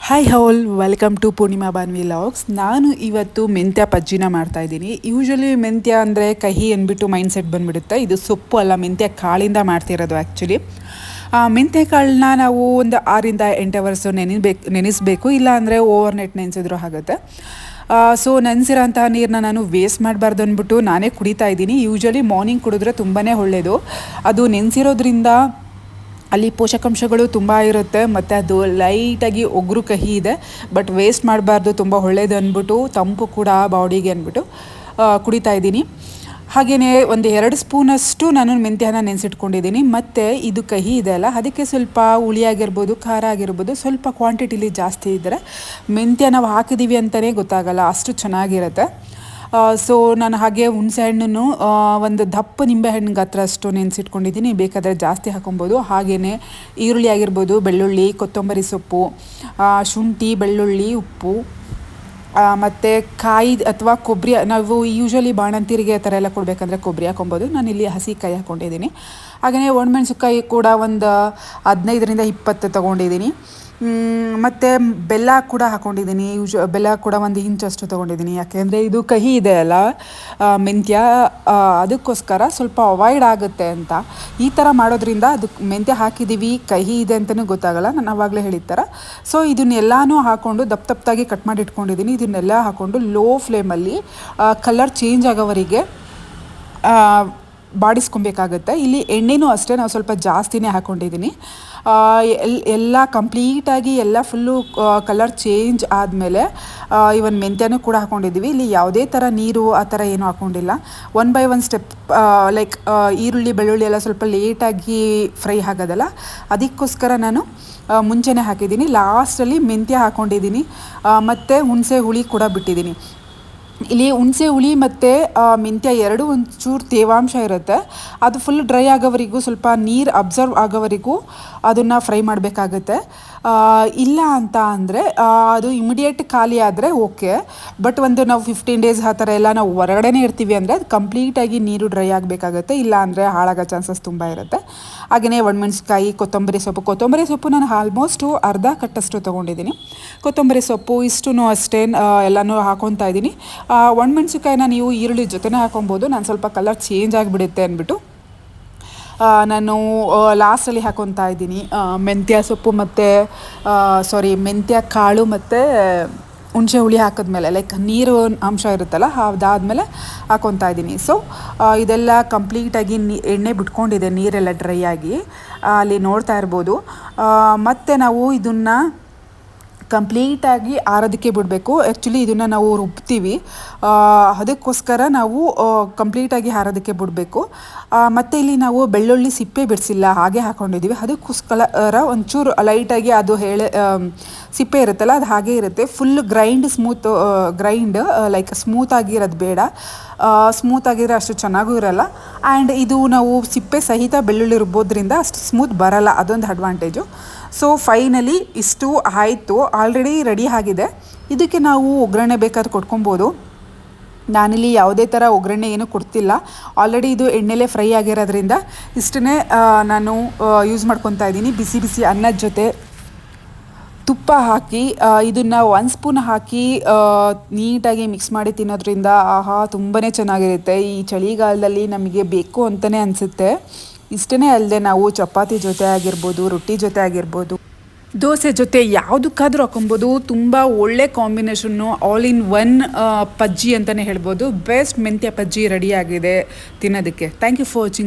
Hi ಹೌಲ್ welcome to Purnima Banvi logs. ನಾನು ಇವತ್ತು ಮೆಂತ್ಯ ಪಜ್ಜಿನ ಮಾಡ್ತಾಯಿದ್ದೀನಿ. ಯೂಶ್ವಲಿ ಮೆಂತ್ಯ ಅಂದರೆ ಕಹಿ ಅಂದ್ಬಿಟ್ಟು ಮೈಂಡ್ಸೆಟ್ ಬಂದುಬಿಡುತ್ತೆ. ಇದು ಸೊಪ್ಪು ಅಲ್ಲ, ಮೆಂತ್ಯ ಕಾಳಿಂದ ಮಾಡ್ತಿರೋದು ಆ್ಯಕ್ಚುಲಿ. ಮೆಂತ್ಯ ಕಾಳನ್ನ ನಾವು ಒಂದು 6 to 8 hours ನೆನೆಸಬೇಕು, ಇಲ್ಲ ಅಂದರೆ ಓವರ್ ನೈಟ್ ನೆನೆಸಿದ್ರು ಆಗುತ್ತೆ. ಸೊ ನೆನೆಸಿರೋಂತಹ ನೀರನ್ನ ನಾನು ವೇಸ್ಟ್ ಮಾಡಬಾರ್ದು ಅಂದ್ಬಿಟ್ಟು ನಾನೇ ಕುಡಿತಾ ಇದ್ದೀನಿ. ಯೂಶ್ವಲಿ ಮಾರ್ನಿಂಗ್ ಕುಡಿದ್ರೆ ತುಂಬಾ ಒಳ್ಳೆಯದು. ಅದು ನೆನೆಸಿರೋದ್ರಿಂದ ಅಲ್ಲಿ ಪೋಷಕಾಂಶಗಳು ತುಂಬ ಇರುತ್ತೆ, ಮತ್ತು ಅದು ಲೈಟಾಗಿ ಒಗ್ರು ಕಹಿ ಇದೆ. ಬಟ್ ವೇಸ್ಟ್ ಮಾಡಬಾರ್ದು, ತುಂಬ ಒಳ್ಳೆಯದು ಅಂದ್ಬಿಟ್ಟು, ತಂಪು ಕೂಡ ಬಾಡಿಗೆ ಅಂದ್ಬಿಟ್ಟು ಕುಡಿತಾ ಇದ್ದೀನಿ. ಹಾಗೆಯೇ ಒಂದು 2 ಸ್ಪೂನಷ್ಟು ನಾನು ಮೆಂತ್ಯನ ನೆನೆಸಿಟ್ಕೊಂಡಿದ್ದೀನಿ. ಮತ್ತು ಇದು ಕಹಿ ಇದೆ ಅಲ್ಲ, ಅದಕ್ಕೆ ಸ್ವಲ್ಪ ಹುಳಿ ಆಗಿರ್ಬೋದು, ಖಾರ ಆಗಿರ್ಬೋದು, ಸ್ವಲ್ಪ ಕ್ವಾಂಟಿಟಿಲಿ ಜಾಸ್ತಿ ಇದ್ದರೆ ಮೆಂತ್ಯ ನಾವು ಹಾಕಿದ್ದೀವಿ ಅಂತಲೇ ಗೊತ್ತಾಗಲ್ಲ, ಅಷ್ಟು ಚೆನ್ನಾಗಿರುತ್ತೆ. ಸೊ ನಾನು ಹಾಗೆ ಹುಣಸೆಹಣ್ಣನ್ನು ಒಂದು ದಪ್ಪ ನಿಂಬೆಹಣ್ಣು ಗಾತ್ರ ಅಷ್ಟು ನೆನೆಸಿಟ್ಕೊಂಡಿದ್ದೀನಿ. ಬೇಕಾದರೆ ಜಾಸ್ತಿ ಹಾಕೊಬೋದು. ಹಾಗೆಯೇ ಈರುಳ್ಳಿ ಆಗಿರ್ಬೋದು, ಬೆಳ್ಳುಳ್ಳಿ, ಕೊತ್ತಂಬರಿ ಸೊಪ್ಪು, ಶುಂಠಿ, ಬೆಳ್ಳುಳ್ಳಿ, ಉಪ್ಪು, ಮತ್ತು ಕಾಯಿ ಅಥವಾ ಕೊಬ್ಬರಿ. ನಾವು ಯೂಶ್ವಲಿ ಬಾಣಂತಿರಿಗೆ ಆ ಥರ ಎಲ್ಲ ಕೊಡಬೇಕಂದ್ರೆ ಕೊಬ್ಬರಿ ಹಾಕೊಬೋದು. ನಾನಿಲ್ಲಿ ಹಸಿ ಕಾಯಿ ಹಾಕ್ಕೊಂಡಿದ್ದೀನಿ. ಹಾಗೆಯೇ ಒಣಮೆಣ್ಸಿನ್ಕಾಯಿ ಕೂಡ ಒಂದು 15 to 20 ತೊಗೊಂಡಿದ್ದೀನಿ. ಮತ್ತು ಬೆಲ್ಲ ಕೂಡ ಹಾಕ್ಕೊಂಡಿದ್ದೀನಿ. ಬೆಲ್ಲ ಕೂಡ 1 ಇಂಚಷ್ಟು ತೊಗೊಂಡಿದ್ದೀನಿ. ಯಾಕೆಂದರೆ ಇದು ಕಹಿ ಇದೆ ಅಲ್ಲ ಮೆಂತ್ಯ, ಅದಕ್ಕೋಸ್ಕರ ಸ್ವಲ್ಪ ಅವಾಯ್ಡ್ ಆಗುತ್ತೆ ಅಂತ. ಈ ಥರ ಮಾಡೋದ್ರಿಂದ ಅದು ಮೆಂತ್ಯ ಹಾಕಿದ್ದೀವಿ, ಕಹಿ ಇದೆ ಅಂತಲೂ ಗೊತ್ತಾಗಲ್ಲ, ನಾನು ಆವಾಗಲೇ ಹೇಳಿದ ಥರ. ಸೊ ಇದನ್ನೆಲ್ಲನೂ ಹಾಕ್ಕೊಂಡು ದಪ್ಪದಾಗಿ ಕಟ್ ಮಾಡಿ ಇಟ್ಕೊಂಡಿದ್ದೀನಿ. ಇದನ್ನೆಲ್ಲ ಹಾಕ್ಕೊಂಡು ಲೋ ಫ್ಲೇಮಲ್ಲಿ ಕಲರ್ ಚೇಂಜ್ ಆಗೋವರೆಗೆ ಬಾಡಿಸ್ಕೊಬೇಕಾಗುತ್ತೆ. ಇಲ್ಲಿ ಎಣ್ಣೆನೂ ಅಷ್ಟೇ ನಾವು ಸ್ವಲ್ಪ ಜಾಸ್ತಿನೇ ಹಾಕ್ಕೊಂಡಿದ್ದೀನಿ. ಎಲ್ಲ ಕಂಪ್ಲೀಟಾಗಿ ಎಲ್ಲ ಫುಲ್ಲು ಕಲರ್ ಚೇಂಜ್ ಆದಮೇಲೆ ಇವನ್ ಮೆಂತ್ಯನೂ ಕೂಡ ಹಾಕ್ಕೊಂಡಿದ್ದೀವಿ. ಇಲ್ಲಿ ಯಾವುದೇ ಥರ ನೀರು ಆ ಥರ ಏನೂ ಹಾಕ್ಕೊಂಡಿಲ್ಲ. 1 by 1 ಸ್ಟೆಪ್, ಲೈಕ್ ಈರುಳ್ಳಿ ಬೆಳ್ಳುಳ್ಳಿ ಎಲ್ಲ ಸ್ವಲ್ಪ ಲೇಟಾಗಿ ಫ್ರೈ ಆಗೋದಲ್ಲ, ಅದಕ್ಕೋಸ್ಕರ ನಾನು ಮುಂಚೆನೇ ಹಾಕಿದ್ದೀನಿ. ಲಾಸ್ಟಲ್ಲಿ ಮೆಂತ್ಯ ಹಾಕ್ಕೊಂಡಿದ್ದೀನಿ, ಮತ್ತು ಹುಣಸೆ ಹುಳಿ ಕೂಡ ಬಿಟ್ಟಿದ್ದೀನಿ. ಇಲ್ಲಿ ಹುಣಸೆ ಹುಳಿ ಮತ್ತು ಮೆಂತ್ಯ ಎರಡೂ ಒಂಚೂರು ತೇವಾಂಶ ಇರುತ್ತೆ. ಅದು ಫುಲ್ ಡ್ರೈ ಆಗೋವರೆಗೂ, ಸ್ವಲ್ಪ ನೀರು ಅಬ್ಸರ್ವ್ ಆಗೋವರೆಗೂ ಅದನ್ನು ಫ್ರೈ ಮಾಡಬೇಕಾಗತ್ತೆ. ಇಲ್ಲ ಅಂತ ಅಂದರೆ ಅದು ಇಮಿಡಿಯೇಟ್ ಖಾಲಿ ಆದರೆ ಓಕೆ. ಬಟ್ ನಾವು 15 days ಆ ಥರ ಎಲ್ಲ ನಾವು ಹೊರಗಡೆನೇ ಇರ್ತೀವಿ ಅಂದರೆ ಅದು ಕಂಪ್ಲೀಟಾಗಿ ನೀರು ಡ್ರೈ ಆಗಬೇಕಾಗತ್ತೆ. ಇಲ್ಲ ಅಂದರೆ ಹಾಳಾಗೋ ಚಾನ್ಸಸ್ ತುಂಬ ಇರುತ್ತೆ. ಹಾಗೆಯೇ ಒಣಮೆಣ್ಸಿನ್ಕಾಯಿ, ಕೊತ್ತಂಬರಿ ಸೊಪ್ಪು ನಾನು ಆಲ್ಮೋಸ್ಟು ಅರ್ಧ ಕಟ್ಟಷ್ಟು ತೊಗೊಂಡಿದ್ದೀನಿ. ಕೊತ್ತಂಬರಿ ಸೊಪ್ಪು ಇಷ್ಟೂ ಅಷ್ಟೇ ಎಲ್ಲನೂ ಹಾಕ್ಕೊತಾ ಇದ್ದೀನಿ. ಒಣಮೆಣ್ಸಿನ್ಕಾಯಿನ ನೀವು ಈರುಳ್ಳಿ ಜೊತೆನೇ ಹಾಕೊಬೋದು. ನಾನು ಸ್ವಲ್ಪ ಕಲರ್ ಚೇಂಜ್ ಆಗಿಬಿಡುತ್ತೆ ಅಂದ್ಬಿಟ್ಟು ನಾನು ಲಾಸ್ಟಲ್ಲಿ ಹಾಕ್ಕೊತಾ ಇದ್ದೀನಿ. ಮೆಂತ್ಯ ಸೊಪ್ಪು ಮತ್ತು ಮೆಂತ್ಯ ಕಾಳು ಮತ್ತು ಹುಣಸೆ ಹುಳಿ ಹಾಕಿದ್ಮೇಲೆ, ಲೈಕ್ ನೀರು ಅಂಶ ಇರುತ್ತಲ್ಲ, ಅದಾದಮೇಲೆ ಹಾಕ್ಕೊತಾ ಇದ್ದೀನಿ. ಸೊ ಇದೆಲ್ಲ ಕಂಪ್ಲೀಟಾಗಿ ಎಣ್ಣೆ ಬಿಟ್ಕೊಂಡಿದೆ, ನೀರೆಲ್ಲ ಡ್ರೈ ಆಗಿ ಅಲ್ಲಿ ನೋಡ್ತಾ ಇರ್ಬೋದು. ಮತ್ತು ನಾವು ಇದನ್ನು ಕಂಪ್ಲೀಟಾಗಿ ಆರೋದಕ್ಕೆ ಬಿಡಬೇಕು. ಆ್ಯಕ್ಚುಲಿ ಇದನ್ನು ನಾವು ರುಬ್ತೀವಿ, ಅದಕ್ಕೋಸ್ಕರ ನಾವು ಕಂಪ್ಲೀಟಾಗಿ ಆರೋದಕ್ಕೆ ಬಿಡಬೇಕು. ಮತ್ತು ಇಲ್ಲಿ ನಾವು ಬೆಳ್ಳುಳ್ಳಿ ಸಿಪ್ಪೆ ಬಿಡಿಸಿಲ್ಲ, ಹಾಗೆ ಹಾಕ್ಕೊಂಡಿದ್ದೀವಿ. ಅದಕ್ಕೋಸ್ಕರ ಒಂಚೂರು ಲೈಟಾಗಿ ಅದು ಸಿಪ್ಪೆ ಇರುತ್ತಲ್ಲ, ಅದು ಹಾಗೇ ಇರುತ್ತೆ. ಫುಲ್ ಗ್ರೈಂಡ್ ಲೈಕ್ ಸ್ಮೂತಾಗಿರೋದು ಬೇಡ. ಸ್ಮೂತಾಗಿದ್ರೆ ಅಷ್ಟು ಚೆನ್ನಾಗೂ ಇರೋಲ್ಲ. ಆ್ಯಂಡ್ ಇದು ನಾವು ಸಿಪ್ಪೆ ಸಹಿತ ಬೆಳ್ಳುಳ್ಳಿ ರುಬ್ಬೋದ್ರಿಂದ ಅಷ್ಟು ಸ್ಮೂತ್ ಬರೋಲ್ಲ, ಅದೊಂದು ಅಡ್ವಾಂಟೇಜು. ಸೊ ಫೈನಲಿ ಇಷ್ಟು ಆಯಿತು, ಆಲ್ರೆಡಿ ರೆಡಿ ಆಗಿದೆ. ಇದಕ್ಕೆ ನಾವು ಒಗ್ಗರಣೆ ಬೇಕಾದ್ರೆ ಕೊಟ್ಕೊಬೋದು. ನಾನಿಲ್ಲಿ ಯಾವುದೇ ಥರ ಒಗ್ಗರಣೆ ಏನೂ ಕೊಡ್ತಿಲ್ಲ. ಆಲ್ರೆಡಿ ಇದು ಎಣ್ಣೆಲೇ ಫ್ರೈ ಆಗಿರೋದ್ರಿಂದ ಇಷ್ಟನ್ನೇ ನಾನು ಯೂಸ್ ಮಾಡ್ಕೊತಾ ಇದ್ದೀನಿ. ಬಿಸಿ ಬಿಸಿ ಅನ್ನದ ಜೊತೆ ತುಪ್ಪ ಹಾಕಿ ಇದನ್ನು 1 ಸ್ಪೂನ್ ಹಾಕಿ ನೀಟಾಗಿ ಮಿಕ್ಸ್ ಮಾಡಿ ತಿನ್ನೋದ್ರಿಂದ ತುಂಬಾ ಚೆನ್ನಾಗಿರುತ್ತೆ. ಈ ಚಳಿಗಾಲದಲ್ಲಿ ನಮಗೆ ಬೇಕು ಅಂತಲೇ ಅನಿಸುತ್ತೆ. ಇಷ್ಟೇ ಅಲ್ಲದೆ ನಾವು ಚಪಾತಿ ಜೊತೆ ಆಗಿರ್ಬೋದು, ರೊಟ್ಟಿ ಜೊತೆ ಆಗಿರ್ಬೋದು, ದೋಸೆ ಜೊತೆ ಯಾವುದಕ್ಕಾದರೂ ಹಾಕೊಬೋದು. ತುಂಬ ಒಳ್ಳೆ ಕಾಂಬಿನೇಷನ್ನು, ಆಲ್ ಇನ್ ಒನ್ ಪಜ್ಜಿ ಅಂತಲೇ ಹೇಳ್ಬೋದು. ಬೆಸ್ಟ್ ಮೆಂತ್ಯ ಪಜ್ಜಿ ರೆಡಿಯಾಗಿದೆ ತಿನ್ನೋದಕ್ಕೆ. Thank you for watching.